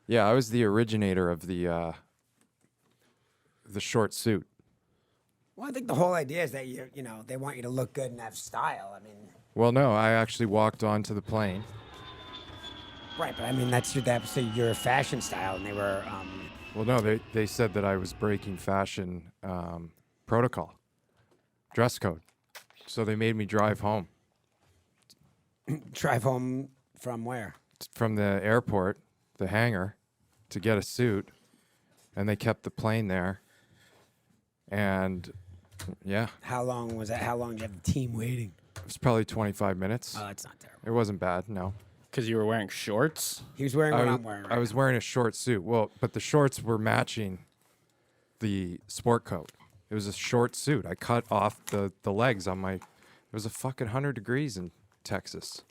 Yeah, I was the originator of the short suit. Well, I think the whole idea is that they want you to look good and have style. I mean, Well, no, I actually walked onto the plane. right, but I mean that's your fashion style, and they were. Well, no, they said that I was breaking fashion protocol, dress code. So they made me drive home. Drive home from where? From the airport, the hangar, to get a suit. And they kept the plane there. And, yeah. How long was that? How long did you have the team waiting? It was probably 25 minutes. Oh, that's not terrible. It wasn't bad, no. Because you were wearing shorts? He was wearing what I'm wearing right I was wearing a short suit. Well, but the shorts were matching the sport coat. It was a short suit. I cut off the legs on my... It was a fucking 100 degrees in Texas.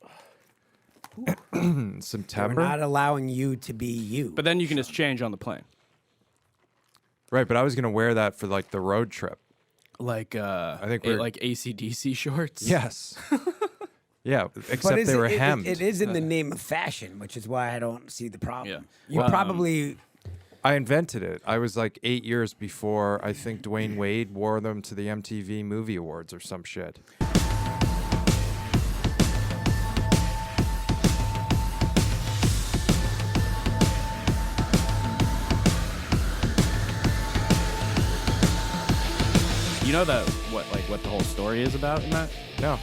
We're September. not allowing you to be you. But then you can just change on the plane. Right, but I was going to wear that for, like, the road trip. Like, I think we're... like AC/DC shorts? Yes. Yeah, except they were hemmed. It is in the name of fashion, which is why I don't see the problem. Yeah. You probably... I invented it. I was like 8 years before I think Dwayne Wade wore them to the MTV Movie Awards or some shit. You know that what the whole story is about in that? No,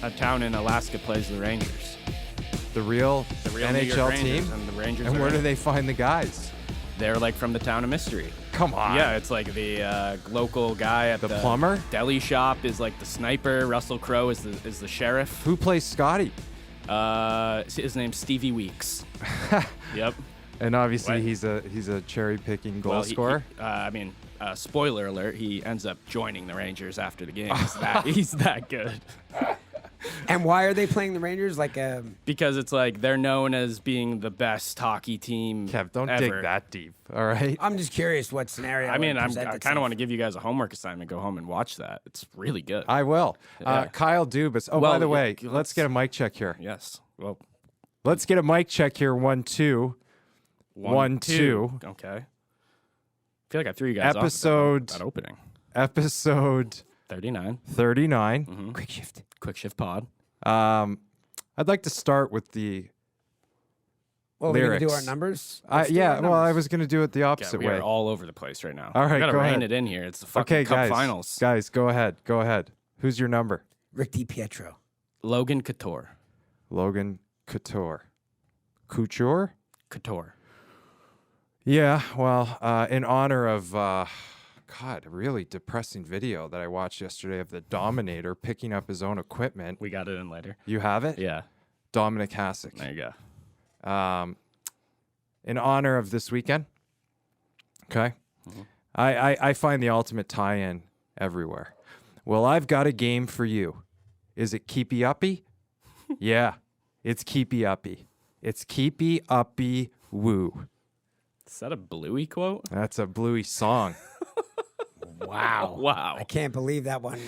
A town in Alaska plays the Rangers. the real New York NHL Rangers, team. and the Rangers. And are where do in. they find the guys? They're like from the town of Mystery. Come on. Yeah, it's like the local guy at The plumber? deli shop is like the sniper. Russell Crowe is the sheriff. Who plays Scotty? His name's Stevie Weeks. Yep. And obviously What? he's a cherry picking goal Well, scorer. Spoiler alert: he ends up joining the Rangers after the game. He's that good. And why are they playing the Rangers? Because it's like they're known as being the best hockey team. Kev, don't ever. dig that deep. All right. I'm just curious what scenario. I mean, would I present kind of itself. want to give you guys a homework assignment. Go home and watch that. It's really good. I will. Yeah. Kyle Dubas. Oh, Well, by the way, let's- let's get a mic check here. Yes. Well, Let's get a mic check here. 1, 2. 1, 2. Okay. I feel like I threw you guys Episode- off with that opening. Episode 39. 39. Quick shift. Quick shift pod. I'd like to start with the Well, we're gonna do our lyrics. numbers. I Let's do our was numbers. going to do it the Yeah, opposite we way. are all over the place right now. All right, we gotta go rein ahead. it in here. It's the fucking Okay, Cup guys. Finals. Guys, go ahead. Go ahead. Who's your number? Rick DiPietro. Logan Couture. Logan Couture. Couture? Couture. Yeah, well, in honor of, God, a really depressing video that I watched yesterday of the Dominator picking up his own equipment. We got it in later. You have it? Yeah. Dominic Hasek. There you go. In honor of this weekend, okay, I find the ultimate tie-in everywhere. Well, I've got a game for you. Is it Keepy Uppy? Yeah, it's Keepy Uppy. It's Keepy Uppy Woo. Is that a Bluey quote? That's a Bluey song. Wow. Wow. I can't believe that one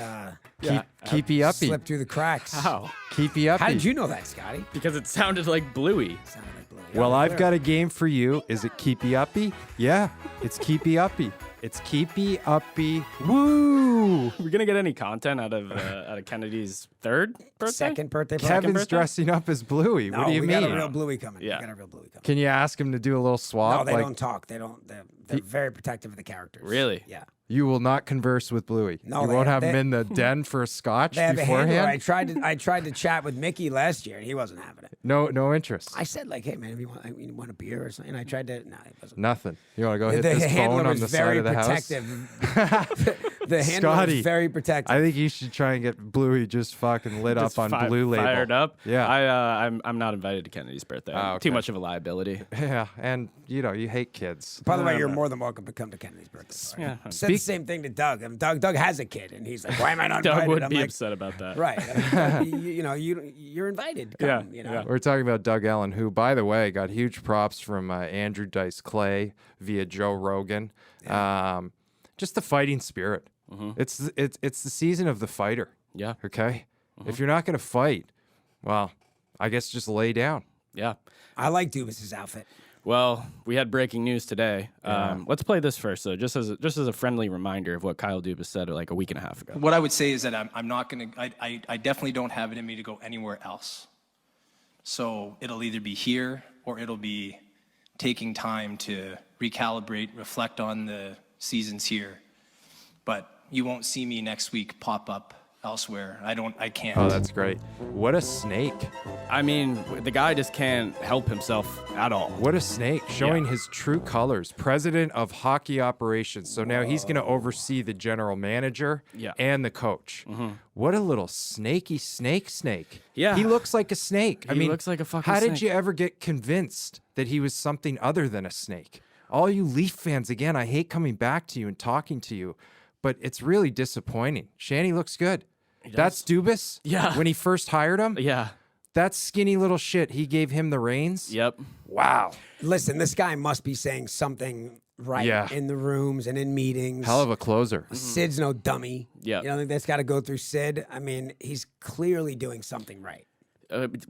Keepy Uppy. slipped through the cracks. How? Keepy Uppy. How did you know that, Scotty? Because it sounded like Bluey. Sounded like Bluey. Well, I've got a game for you. Is it Keepy Uppy? Yeah, it's Keepy Uppy. It's Keepy Uppy Woo. Are we gonna get any content out of Kennedy's third birthday? Second birthday. Kevin's birthday? dressing up as Bluey. No, What do you we mean? got a real Bluey coming. Yeah. We got a real Bluey coming. Can you ask him to do a little swap? No, they Like, don't talk. They don't. They're very protective of the characters. Really? Yeah. you will not converse with Bluey. No, you they- won't have they- him in the den for a scotch They have a handler. I beforehand. tried to chat with Mickey last year, and he wasn't having it. No interest. I said like, hey man, if you want a beer or something, and I tried to. No, it wasn't. Nothing. You want to go hit The this handler phone on was the very side of the house? protective. The handler Scotty, was very protective. I think you should try and get Bluey just fucking lit Just up on Blue Label. Fired up. Yeah. I'm not invited to Kennedy's birthday. Ah, Too okay. much of a liability. Yeah, and you hate kids. By the way, No, you're no. more than welcome to come to Kennedy's birthday. Yeah. I said the same thing to Doug. And Doug has a kid, and he's like, "Why am I not Doug invited?" would I'm be like, upset about that. Right. You're invited. Come, Yeah, You know. yeah. We're talking about Doug Ellen, who, by the way, got huge props from Andrew Dice Clay via Joe Rogan. Just the fighting spirit. It's the season of the fighter. Yeah. Okay, if you're not going to fight, well, I guess just lay down. Yeah. I like Dubas's outfit. Well, we had breaking news today. Let's play this first, though, just as a friendly reminder of what Kyle Dubas said like a week and a half ago. What I would say is that I'm not going to, I definitely don't have it in me to go anywhere else. So it'll either be here or it'll be taking time to recalibrate, reflect on the seasons here. But you won't see me next week pop up elsewhere. I can't. Oh, that's great. What a snake. I mean, the guy just can't help himself at all. What a snake, showing his true colors. President of hockey operations. So now he's going to oversee the general manager and the coach. What a little snaky snake. Yeah. He looks like a snake. He looks like a fucking How snake. did you ever get convinced that he was something other than a snake? All you Leaf fans, again, I hate coming back to you and talking to you, but it's really disappointing. Shanny looks good. That's Dubas? Yeah. When he first hired him? Yeah. That skinny little shit, he gave him the reins? Yep. Wow. Listen, this guy must be saying something right in the rooms and in meetings. Hell of a closer. Sid's no dummy. Yep. You don't think that's got to go through Sid? I mean, he's clearly doing something right.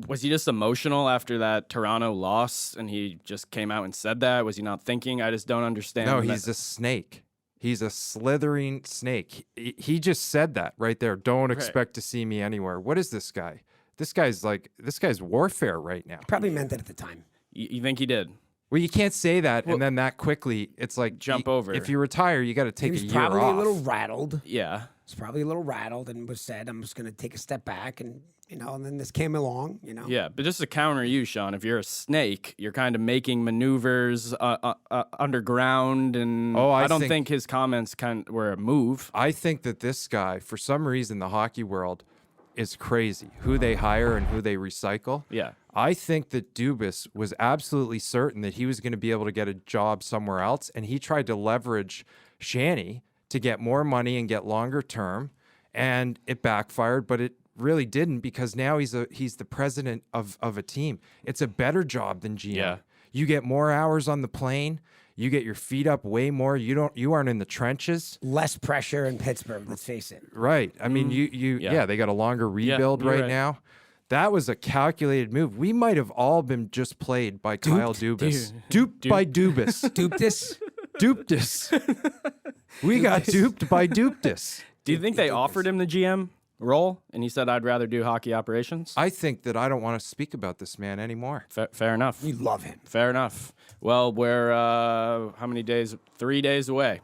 Was he just emotional after that Toronto loss and he just came out and said that? Was he not thinking? I just don't understand. No, he's a snake. He's a slithering snake. He just said that right there. Don't expect to see me anywhere. What is this guy? This guy's warfare right now. Probably meant it at the time. You think he did? Well, you can't say that and then that quickly. It's like Jump over. If you retire, you got to take He a was year probably off. a little rattled. Yeah. He's probably a little rattled and was said, I'm just going to take a step back and then this came along, Yeah, but just to counter you, Sean, if you're a snake, you're kind of making maneuvers underground, and I don't think his comments were a move. I think that this guy, for some reason, the hockey world is crazy. Who they hire and who they recycle. Yeah. I think that Dubas was absolutely certain that he was going to be able to get a job somewhere else, and he tried to leverage Shanny to get more money and get longer term, and it backfired, but it really didn't, because now he's the president of a team. It's a better job than GM. Yeah. You get more hours on the plane. You get your feet up way more. You aren't in the trenches. Less pressure in Pittsburgh, let's face it. Right. I mean, they got a longer rebuild you're right right. now. That was a calculated move. We might have all been just played by Kyle Dubas. Duped by Dubas. Duped this? Duped. We got duped by Duped. Do you think they offered him the GM role and he said, I'd rather do hockey operations? I think that I don't want to speak about this man anymore. Fair enough. You love him. Fair enough. Well, we're how many days? 3 days away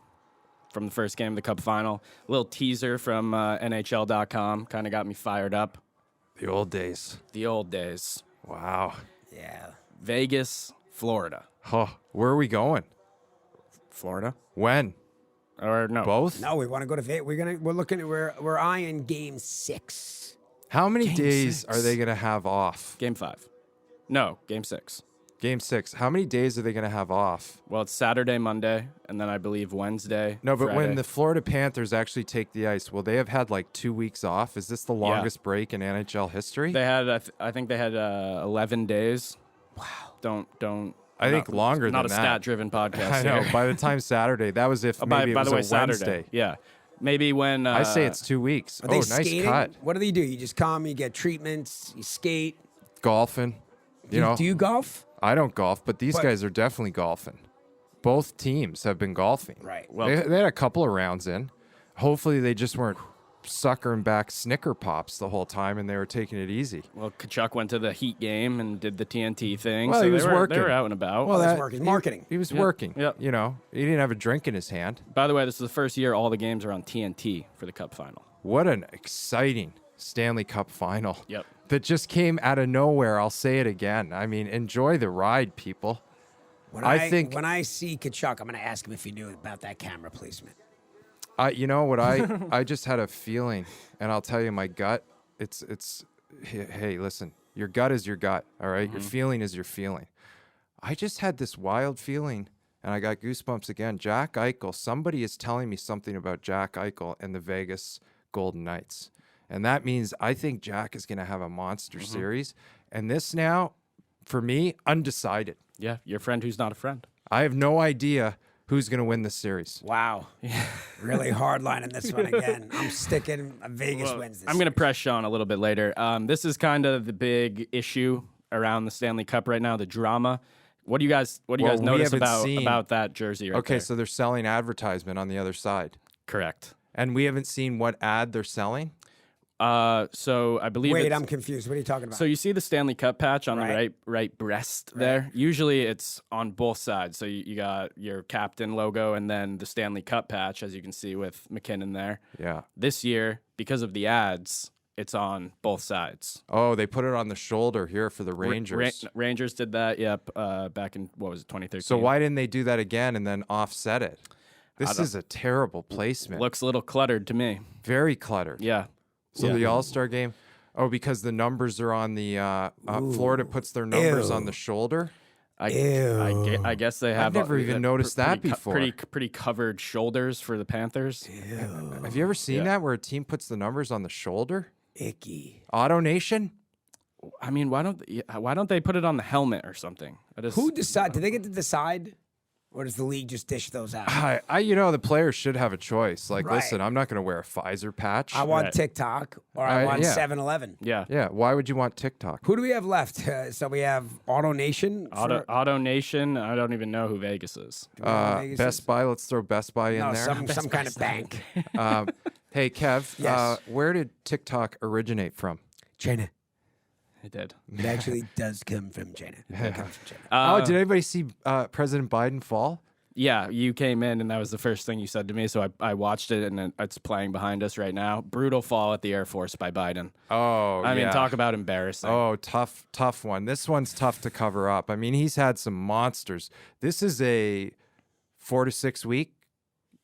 from the first game of the Cup final. A little teaser from NHL.com kind of got me fired up. The old days. The old days. Wow. Yeah. Vegas, Florida. Huh. Where are we going? Florida? When? Or no? Both? No, we want to go to Vegas. We're eyeing Game 6. How many Game days 6. are they going to have off? Game 5. No, Game 6. Game 6. How many days are they going to have off? Well, it's Saturday, Monday, and then I believe Wednesday. No, but Friday. when the Florida Panthers actually take the ice, will they have had like 2 weeks off? Is this the longest break in NHL history? They had, I think they had 11 days. Wow. Don't. I think longer than that. Not a stat-driven podcast. I know. here. By the time Saturday, that was if maybe by it was the way, a Saturday. Wednesday. Yeah. Maybe when I say it's 2 weeks. Are they nice skating? cut. What do they do? You just come, you get treatments, you skate. Golfing. You know, Do you golf? I don't golf, but these But- guys are definitely golfing. Both teams have been golfing. Right. Well, They had a couple of rounds in. Hopefully, they just weren't suckering back Snicker Pops the whole time, and they were taking it easy. Well, Kachuk went to the Heat game and did the TNT thing. Well, so he was they were working. out and about. Well, that's that- working. Marketing. He was Yep. working. Yep. You know, he didn't have a drink in his hand. By the way, this is the first year all the games are on TNT for the Cup final. What an exciting Stanley Cup final. Yep. That just came out of nowhere. I'll say it again. I mean, enjoy the ride, people. When I think- when I see Kachuk, I'm going to ask him if he knew about that camera placement. You know what? I just had a feeling, and I'll tell you, my gut. Hey, listen. Your gut is your gut. All right? Your feeling is your feeling. I just had this wild feeling, and I got goosebumps again. Jack Eichel. Somebody is telling me something about Jack Eichel and the Vegas Golden Knights, and that means I think Jack is going to have a monster series. And this now, for me, undecided. Yeah, your friend who's not a friend. I have no idea who's going to win this series. Wow. Really hard line in this one again. I'm sticking Vegas wins this. I'm going to press Sean a little bit later. This is kind of the big issue around the Stanley Cup right now, the drama. What do you guys we notice haven't seen- about that jersey right Okay, there? so they're selling advertisement on the other side. Correct. And we haven't seen what ad they're selling. So I believe Wait, it's- I'm confused. What are you talking about? So you see the Stanley Cup patch on Right. the right breast there. Usually it's on both sides. So you got your captain logo and then the Stanley Cup patch, as you can see with McKinnon there. Yeah. This year, because of the ads, it's on both sides. Oh, they put it on the shoulder here for the Rangers. Rangers did that. Yep. Back in what was it, 2013? So why didn't they do that again and then offset it? This is a terrible placement. Looks a little cluttered to me. Very cluttered. Yeah. So the All-Star game. Oh, because the numbers are on the Florida puts their numbers on the shoulder. I guess they have. never even noticed that before. Pretty covered shoulders for the Panthers. Have you ever seen that where a team puts the numbers on the shoulder? Icky. Auto Nation? I mean, why don't they put it on the helmet or something? Who decide? Do they get to decide, or does the league just dish those out? The players should have a choice. Like, Right. listen, I'm not going to wear a Pfizer patch. I want Right. TikTok, or I want yeah. 7-Eleven. Yeah. Yeah, why would you want TikTok? Who do we have left? So we have Auto Nation. Auto Nation. I don't even know who Vegas is. Vegas Best is- Buy. Let's throw Best Buy in No, there. some kind of bank. Hey, Kev. Yes. Where did TikTok originate from? China. It did. It actually does come from China. It comes from China. Did anybody see President Biden fall? Yeah, you came in and that was the first thing you said to me. So I watched it and it's playing behind us right now. Brutal fall at the Air Force by Biden. Oh, I mean, talk about embarrassing. Oh, tough one. This one's tough to cover up. I mean, he's had some monsters. This is a 4 to 6 week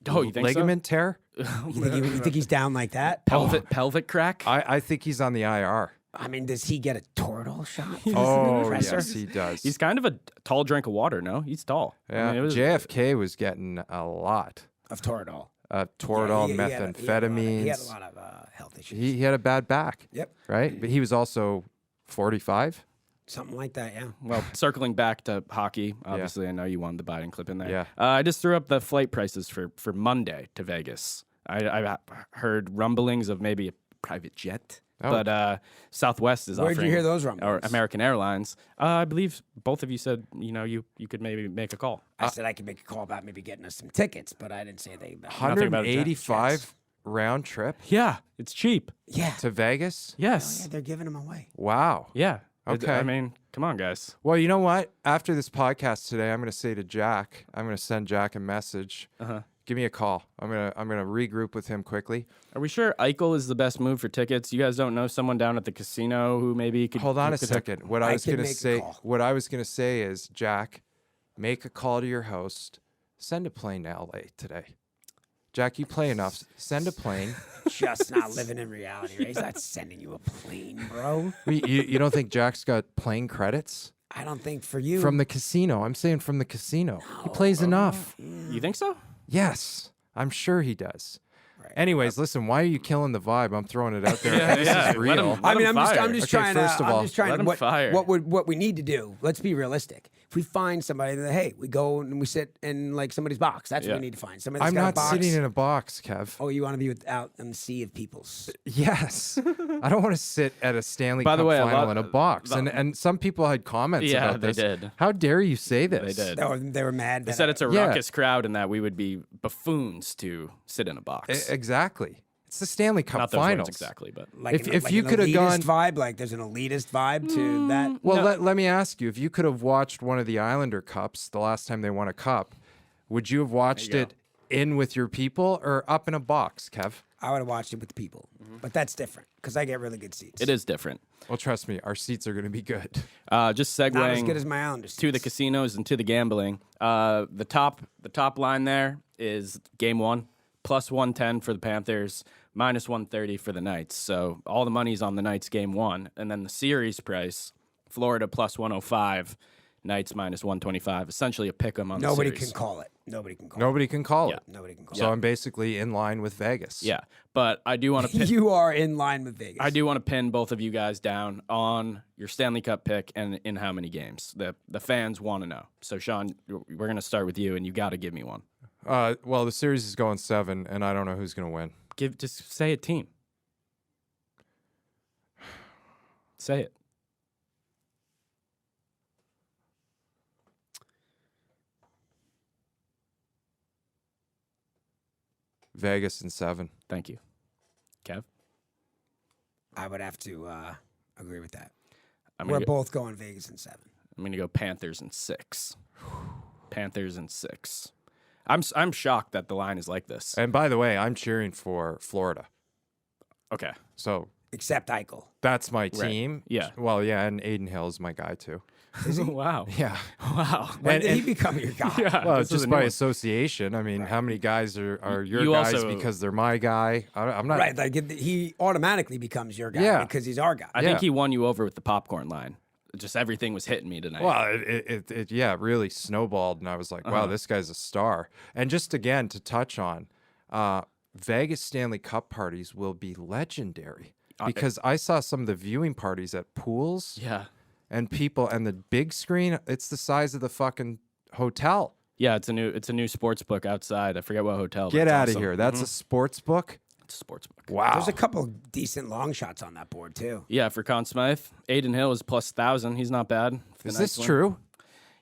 Oh, you think ligament tear. You think he's down like that? pelvic crack? I think he's on the IR. I mean, does he get a Toradol shot? Oh, Presser? yes, he does. He's kind of a tall drink of water, no? He's tall. yeah, I mean, it was, JFK was getting a lot. Of Toradol. Toradol, He had methamphetamines. a lot of health issues. He had a bad back. Yep. Right? But he was also 45. Something like that, yeah. Well, circling back to hockey, obviously I know you wanted the Biden clip in there. Yeah. I just threw up the flight prices for Monday to Vegas. I heard rumblings of maybe a private jet. Oh. But Southwest is Where'd you offering, hear those rumblings? or American Airlines. I believe both of you said you could maybe make a call. I said I could make a call about maybe getting us some tickets, but I didn't say anything about it. Nothing about a jet. 185 round trip Yeah, it's cheap. Yeah. to Vegas. Yes. Yeah, they're giving them away. Wow. Yeah. Okay. I mean, come on, guys. Well, you know what? After this podcast today, I'm going to say to Jack, I'm going to send Jack a message. Give me a call. I'm gonna regroup with him quickly. Are we sure Eichel is the best move for tickets? You guys don't know someone down at the casino who maybe could Hold on who a could- second. What I I was can gonna make a say. call. What I was gonna say is, Jack, make a call to your host. Send a plane to LA today. Jack, you play enough. Send a plane. Just not living in reality, right? He's not sending you a plane, bro. You don't think Jack's got plane credits I don't think for you. from the casino? I'm saying from the casino. He plays enough. You think so? Yes, I'm sure he does. Anyways, listen. Why are you killing the vibe? I'm throwing it out there. This yeah, is let real. him- I mean, Let I'm just, fire. I'm just Okay, trying first to. of all, I'm just trying let to. him What, fire. what we need to do? Let's be realistic. If we find somebody that hey, we go and we sit in like somebody's box. That's what Yeah. we need to find. Somebody that's I'm got a not box. sitting in a box, Kev. Oh, you want to be out in the sea of peoples? Yes. I don't want to sit at a Stanley By the Cup way, a final lot- in a box. And some people had comments Yeah, about they this. did. How dare you say this? They did. They were mad. They said it's a Yeah. raucous crowd and that we would be buffoons to sit in a box. Exactly. It's the Stanley Cup Not those finals. words exactly, but like if you an could have elitist gone- vibe, like there's an elitist vibe to that. Well, let me ask you, if you could have watched one of the Islander Cups the last time they won a cup, would you have watched you it in with your people or up in a box, Kev? I would have watched it with the people, but that's different because I get really good seats. it is different. Well, trust me, our seats are going to be good. Just not as segueing good as my Islanders. to the casinos and to the gambling. The top line there is game one, plus 110 for the Panthers, minus 130 for the Knights. So all the money's on the Knights game one. And then the series price, Florida plus 105, Knights minus 125. Essentially a pick 'em on Nobody the series. can call it. Nobody can call Nobody can call Yeah. it. it. Nobody can call So I'm basically in line with Vegas. Yeah, but I do want to it. pin, You are in line with Vegas. I do want to pin both of you guys down on your Stanley Cup pick and in how many games. The fans want to know. So Sean, we're going to start with you, and you got to give me one. Well, the series is going 7, and I don't know who's going to win. Just say a team. Say it. Vegas in 7. Thank you. Kev? I would have to agree with that. I'm We're gonna go, both going Vegas in 7. I'm gonna go Panthers in 6. Panthers in 6. I'm shocked that the line is like this. And by the way, I'm cheering for Florida. Okay. So Except Eichel. that's my team. Yeah. Well, yeah, and Aiden Hill is my guy too. Wow. Yeah. Wow. When did he and- become your guy? Yeah. Well, this is just a new by one. association. I mean, how many guys are your You guys also- because they're my guy? I'm not. Right, like he automatically becomes your guy Yeah. because he's our guy. I think Yeah. he won you over with the popcorn line. Just everything was hitting me tonight. Well, it really snowballed, and I was like, wow, this guy's a star. And just again to touch on, Vegas Stanley Cup parties will be legendary because I saw some of the viewing parties at pools Yeah. and people and the big screen. It's the size of the fucking hotel. Yeah, it's a new sports book outside. I forget what hotel. but Get it's out of awesome. here. That's a sports book. It's a sports book. Wow. There's a couple decent long shots on that board too. Yeah, for Conn Smythe. Aiden Hill is plus 1,000. He's not bad. for the Is Knights this win. true?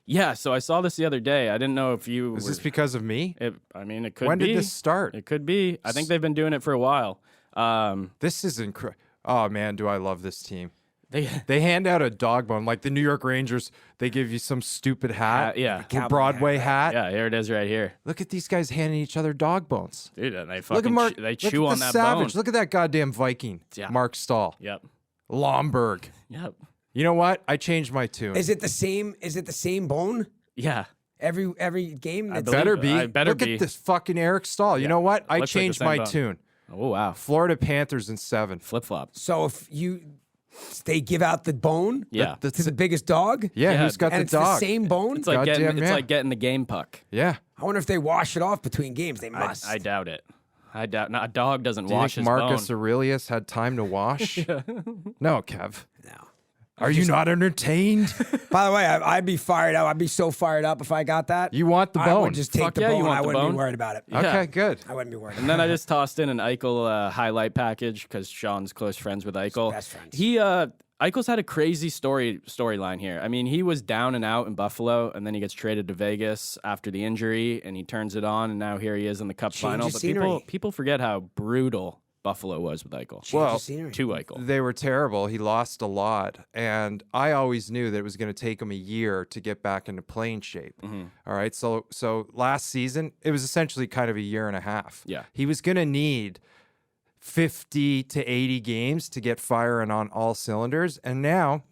Yeah, so I saw this the other day. I didn't know if you Is were, this because of me? I mean, it could When be. did this start? It could be. I think they've been doing it for a while. This is incredible. Oh man, do I love this team. They They hand out a dog bone like the New York Rangers. They give you some stupid hat, yeah. a Cowboy Broadway hat. Yeah, here it is right here. Look at these guys handing each other dog bones. Dude, and they Look fucking at Mark. they look chew at on the that Savage. bone. Look at that goddamn Viking. Yeah. Mark Stahl, Yep. Lomberg. Yep. You know what? I changed my tune. Is it the same? Is it the same bone Yeah. every game? I That's- believe better it. be. I better Look be. at this fucking Eric Stahl. You know what? I Looks like the changed same my bone. tune. Oh wow. Florida Panthers in 7. Flip flop. So if they give out the bone Yeah. to the biggest dog, Yeah, Yeah, who's got and the it's dog? the same bone. It's like Goddamn, yeah. getting the game puck. Yeah. I wonder if they wash it off between games. They must. I doubt it. I doubt. No, a dog doesn't Do you wash think his Marcus bone. Aurelius had time to wash? No, Kev. No. Are you not entertained? By the way, I'd be fired up. I'd be so fired up if I got that. You want the I bone? would just take Fuck the yeah, you bone. want I the wouldn't bone? be worried about it. Yeah. Okay, good. I wouldn't be worried. And then I just tossed in an Eichel highlight package because Sean's close friends with Eichel. Best friends. Eichel's had a crazy storyline here. I mean, he was down and out in Buffalo, and then he gets traded to Vegas after the injury, and he turns it on, and now here he is in the Cup Change final. of But scenery. people forget how brutal Buffalo was with Eichel. Change Well, the scenery. To Eichel. They were terrible. He lost a lot. And I always knew that it was going to take him a year to get back into playing shape. All right. So last season, it was essentially kind of a year and a half. Yeah. He was going to need 50 to 80 games to get firing on all cylinders. And now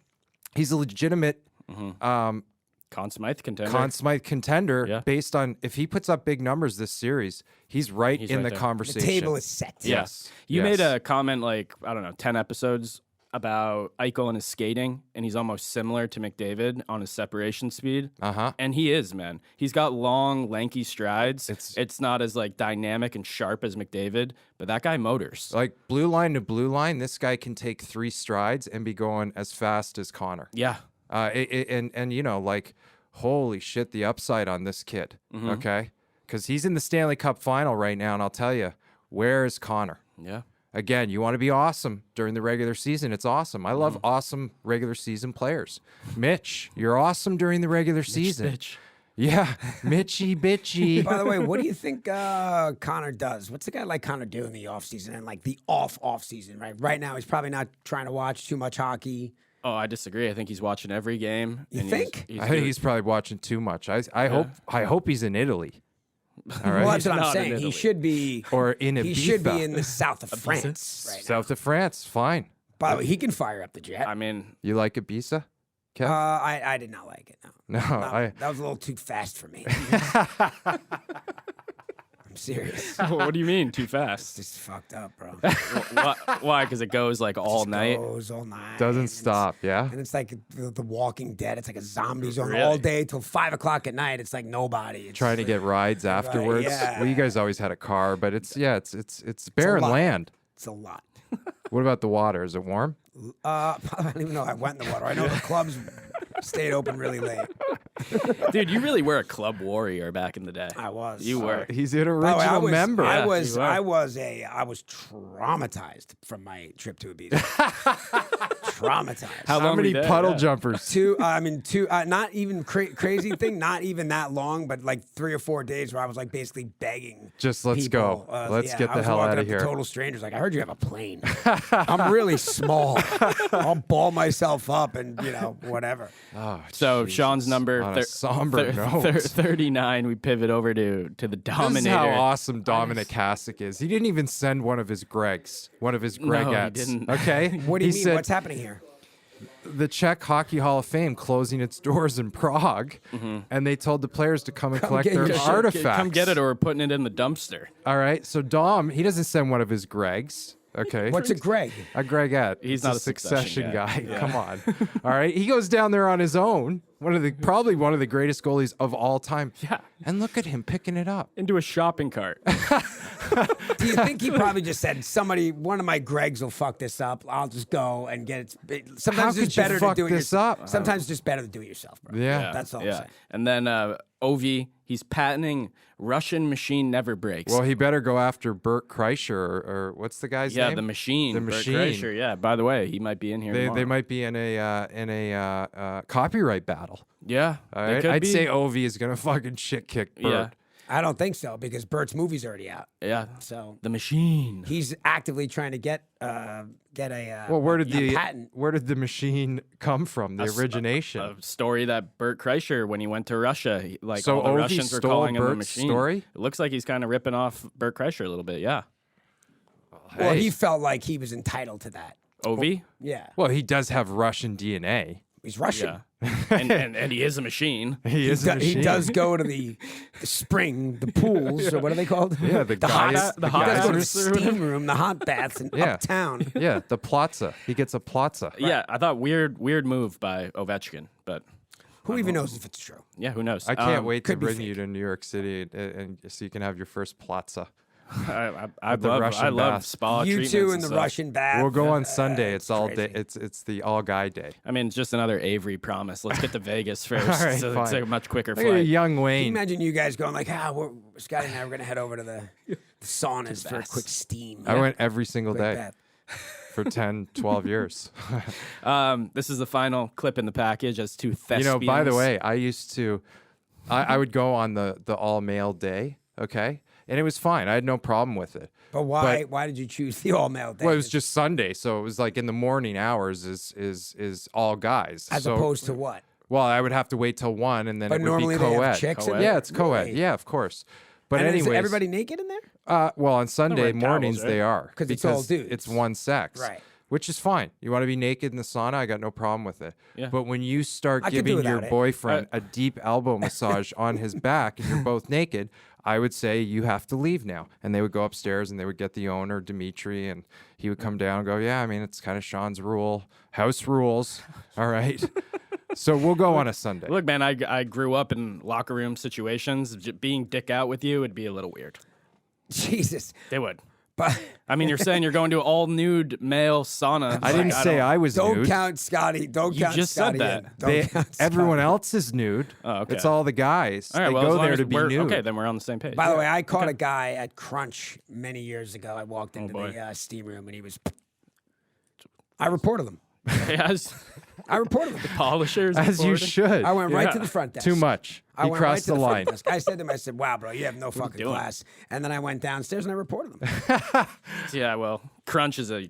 he's a legitimate Conn Smythe contender. Conn Smythe contender Yeah. based on if he puts up big numbers this series, he's right He's in right the there. The conversation. table is set. Yes. You Yes. made a comment like, I don't know, 10 episodes about Eichel and his skating, and he's almost similar to McDavid on his separation speed. Uh-huh. And he is, man. He's got long, lanky strides. It's- It's not as like dynamic and sharp as McDavid, but that guy motors. Like blue line to blue line, this guy can take 3 strides and be going as fast as Connor. Yeah. And you know, like, holy shit, the upside on this kid. Okay, because he's in the Stanley Cup final right now, and I'll tell you, where is Connor? Yeah. Again, you want to be awesome during the regular season. It's awesome. I love awesome regular season players. Mitch, you're awesome during the regular season. Bitch. Yeah, Mitchy bitchy. By the way, what do you think Connor does? What's a guy like Connor do in the offseason and like the off season, right? Right now, he's probably not trying to watch too much hockey. Oh, I disagree. I think he's watching every game. You and think? He's I think he's probably watching too much. I hope he's in Italy. All right, Well, that's what I'm not in saying. He Italy. should be. or in Ibiza. He should be in the south of France right now. South of France. Fine. By the way, he can fire up the jet. I mean, You like Ibiza? Kev? I did not like it. No, No, I- that was a little too fast for me. I'm serious. what do you mean too fast? Just fucked up, bro. Why? Because it goes like all night. Goes all night. Doesn't and it's- stop. Yeah. And it's like the Walking Dead. It's like a zombie zone Really? all day till 5 o'clock at night. It's like nobody. It's Trying to get rides afterwards. yeah. Well, you guys always had a car, but it's barren lot. land. It's a lot. What about the water? Is it warm? I don't even know I went in the water. I know the clubs stayed open really late. Dude, you really were a club warrior back in the day. I was. You were. He's an By the way, original member. I Yeah, was. you are. I was traumatized from my trip to Ibiza. traumatized. How many there? puddle Yeah. jumpers? Two, not even crazy thing, not even that long, but like 3 or 4 days where I was like basically begging. Just let's people, go. Let's get I the was hell walking out of up to here. Total strangers, like I heard you have a plane. I'm really small. I'll ball myself up and whatever. Oh, So Jesus. Sean's number On a somber note. 39. We pivot over to the This Dominator. is how awesome Dominic Hasek is. He didn't even send one of his Gregs, one of his Gregettes. didn't. Okay? What do you He mean? said What's happening here? the Czech Hockey Hall of Fame closing its doors in Prague, and they told the players to come and collect get their your shit. artifacts. Come get it, or we're putting it in the dumpster. All right. So Dom, he doesn't send one of his Gregs. Okay. What's a Greg? A Gregette. He's It's not a a Succession guy. guy. Come on. All right. He goes down there on his own. Probably one of the greatest goalies of all time. Yeah. And look at him picking it up. Into a shopping cart. Do you think he probably just said, one of my Gregs will fuck this up. I'll just go and get it. Sometimes How it's could you better to fuck do it this yourself. up? Sometimes it's just better to do it yourself, bro. Yeah. That's all I'm yeah. saying. And then Ovi, he's patenting Russian machine never breaks. Well, he better go after Bert Kreischer or what's the guy's name? the machine. The Bert Machine. Kreischer, yeah. By the way, he might be in here. They tomorrow. might be in a copyright battle. Yeah. All they right. could I'd be. say Ovi is gonna fucking shit kick Bert. Yeah. I don't think so because Bert's movie's already out. Yeah. So The machine. he's actively trying to get a Well, where did patent. where did the machine come from? The origination. A story that Bert Kreischer, when he went to Russia, So all the Ovi Russians were stole calling him the Bert's machine. story? It looks like he's kind of ripping off Bert Kreischer a little bit. Yeah. Well, Hey. he felt like he was entitled to that. Ovi. Yeah, Well, he does have Russian DNA. he's Russian. Yeah. and he is a machine. He is a He machine. does go to the spring, the pools, or what are they called? Yeah, the hot, guys- he the does go to the geysers. steam room, the hot baths in Yeah. uptown. Yeah, the Plaza. He gets a Plaza. Yeah, I thought weird move by Ovechkin, but Who even knows if it's true? yeah, who knows? I can't wait to could be bring fake. you to New York City and so you can have your first Plaza. I the love Russian love bath. spa You treatments two in and the stuff. Russian bath. We'll go on Sunday. It's all day. crazy. It's the all guy day. I mean, it's just another Avery promise. Let's get to Vegas first. All right, so it's fine. a much quicker Look at flight. young Can you Wayne. imagine you guys going like, Scotty and I were going to head over to the saunas for a quick steam. I went every single Quick day bath. for 10, 12 years. This is the final clip in the package as two thespians. By the way, I used to, I would go on the all male day. Okay, and it was fine. I had no problem with it. But why did you choose the all male day? Well, it was just Sunday, so it was like in the morning hours is all guys. as So- opposed to what? Well, I would have to wait till 1, and then But it would normally be they have co-ed. chicks in Co-ed? there? Yeah, it's co-ed. Really? Yeah, of course. But And is anyways, everybody naked in there? well, on Sunday wearing mornings towels, right? they are 'Cause it's all because dudes. it's one sex, Right. Which is fine. You want to be naked in the sauna? I got no problem with it. Yeah. But when you start I could do giving your without it. boyfriend a deep elbow massage on his back and you're both naked, I would say you have to leave now. And they would go upstairs and they would get the owner, Dimitri, and he would come down and go, yeah, I mean, it's kind of Sean's rule. House rules. All right. So we'll go on a Sunday. Look, man, I grew up in locker room situations. Being dick out with you would be a little weird. Jesus. They would. But I mean, you're saying you're going to an all nude male sauna. I didn't say I was don't nude. count Scotty. Don't You count just said Scotty that. in. Don't count Everyone Scotty. else is nude. Oh, okay. It's all the guys. All right, they well, go as long there as to be we're- nude. Okay, then we're on the same page. By the way, I caught a guy at Crunch many years ago. I walked into boy. the steam room and he was. I reported him. As I reported him. polishers, As you reported. should. I went right Yeah. to the front desk. Too much. I He went crossed right to the front line. desk. I said to him, I said, wow, bro, you have no fucking doing? class. And then I went downstairs and I reported him. Yeah, well, Crunch is a.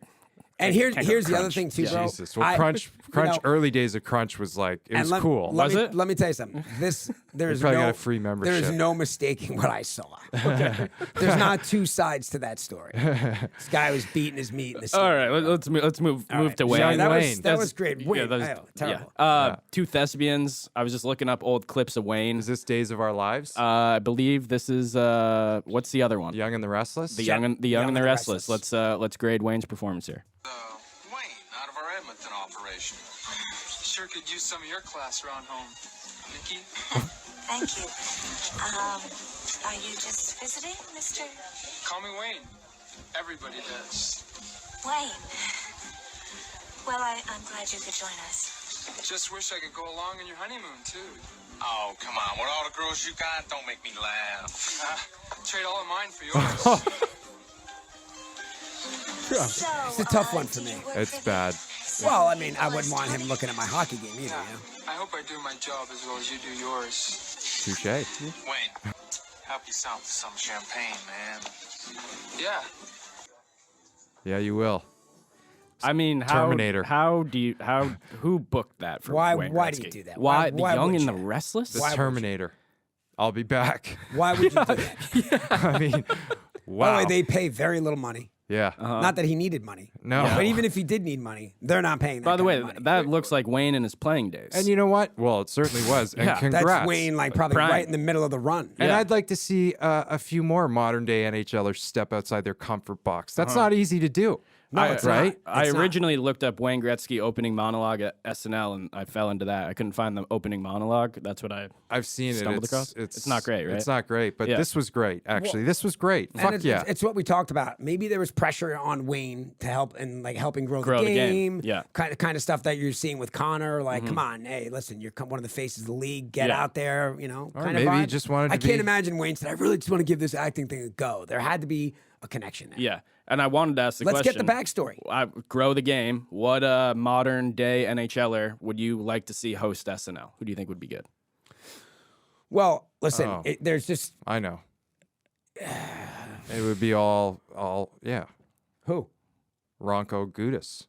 And here's Can't go here's the other Crunch. thing too, bro. Jesus. Well, I- Crunch, you know, early days of Crunch was like, it and was let- cool. Let Was me, it? Let me tell you something. There's probably no got a free There's membership. no mistaking what I saw. There's not two sides to that story. This guy was beating his meat in the steam All right, let's move right. to Yeah, Wayne. that was Wayne. that was great. Wayne, that was- oh, terrible. Yeah. Two thespians. I was just looking up old clips of Wayne. Is this Days of Our Lives? I believe this is what's the other one? Young and the Restless? The Young and the Restless. Let's grade Wayne's performance here. Wayne, out of our Edmonton operation. Sure could use some of your class around home. Nikki? Thank you. Are you just visiting, Mr. Call me Wayne. Everybody does. Wayne? Well, I'm glad you could join us. Just wish I could go along on your honeymoon, too. Oh, come on. With all the girls you got, don't make me laugh. Trade all of mine for yours. So, It's a tough one for do me. you work It's for bad. the Well, I mean, I wouldn't want him looking at my hockey game either. You know? I hope I do my job as well as you do yours. Touche. Wayne, help yourself to some champagne, man. Yeah. Yeah, you will. I mean, Terminator. Who booked that for Why- Wayne why do you Gretzky? do that? Why, Why the Young would and the you? Restless? The Why would you? Terminator. I'll be back. Why would you do that? I mean, wow. By the way, they pay very little money. yeah. Not that he needed money. No. But even if he did need money, they're not paying that By the kind way, of money. that looks like Wayne in his playing days. And you know what? Well, it certainly was. And Yeah. congrats. That's Wayne, like probably Prime. right in the middle of the run. And Yeah. I'd like to see a few more modern day NHLers step outside their comfort box. That's not easy to do. No, it's right? not. I It's not. originally looked up Wayne Gretzky opening monologue at SNL, and I fell into that. I couldn't find the opening monologue. That's what I. I've seen it. Stumbled across? It's not great, right? It's not great, but Yeah. this was great. Actually, this was great. And Fuck it's, yeah. it's what we talked about. Maybe there was pressure on Wayne to help and like helping grow Grow the the game. game. Yeah. Kind of stuff that you're seeing with Connor. Like, come on, hey, listen, you're one of the faces of the league. Get Yeah. out there, you know. Or Kind maybe of he vibe. just wanted I to can't be- imagine Wayne said, "I really just want to give this acting thing a go." There had to be a connection there. Yeah, and I wanted to ask the Let's question. get the backstory. Grow the game. What modern day NHLer would you like to see host SNL? Who do you think would be good? Well, listen, Oh. there's just I know. It would be all yeah. who. Ronco Gudis.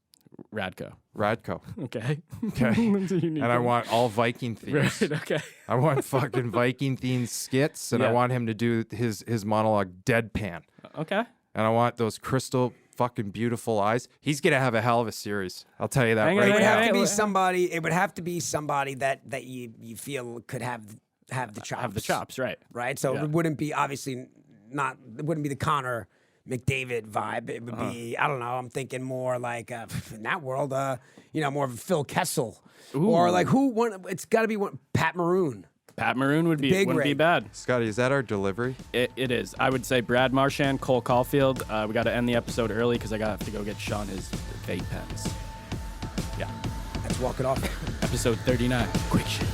Radko. Radko. Okay. Okay. And I want all Viking themes. Right. Okay. I want fucking Viking themed skits, and I Yeah. want him to do his monologue deadpan. Okay. And I want those crystal fucking beautiful eyes. He's gonna have a hell of a series. I'll tell you that Hang right on, It would now. have to Hey, be somebody. It would have to be somebody that you feel could have the chops. Have the chops, right? right? So Yeah. it wouldn't be obviously not. It wouldn't be the Connor McDavid vibe. It would be I don't know. I'm thinking more like in that world, more of a Phil Kessel or like who one. It's got to be one Pat Maroon. Pat Maroon wouldn't be rig. bad. Scotty, is that our delivery? It is. I would say Brad Marchand, Cole Caulfield. We got to end the episode early because I got to go get Sean his vape pens. Yeah. Let's walk it off. Episode 39. Quick shit.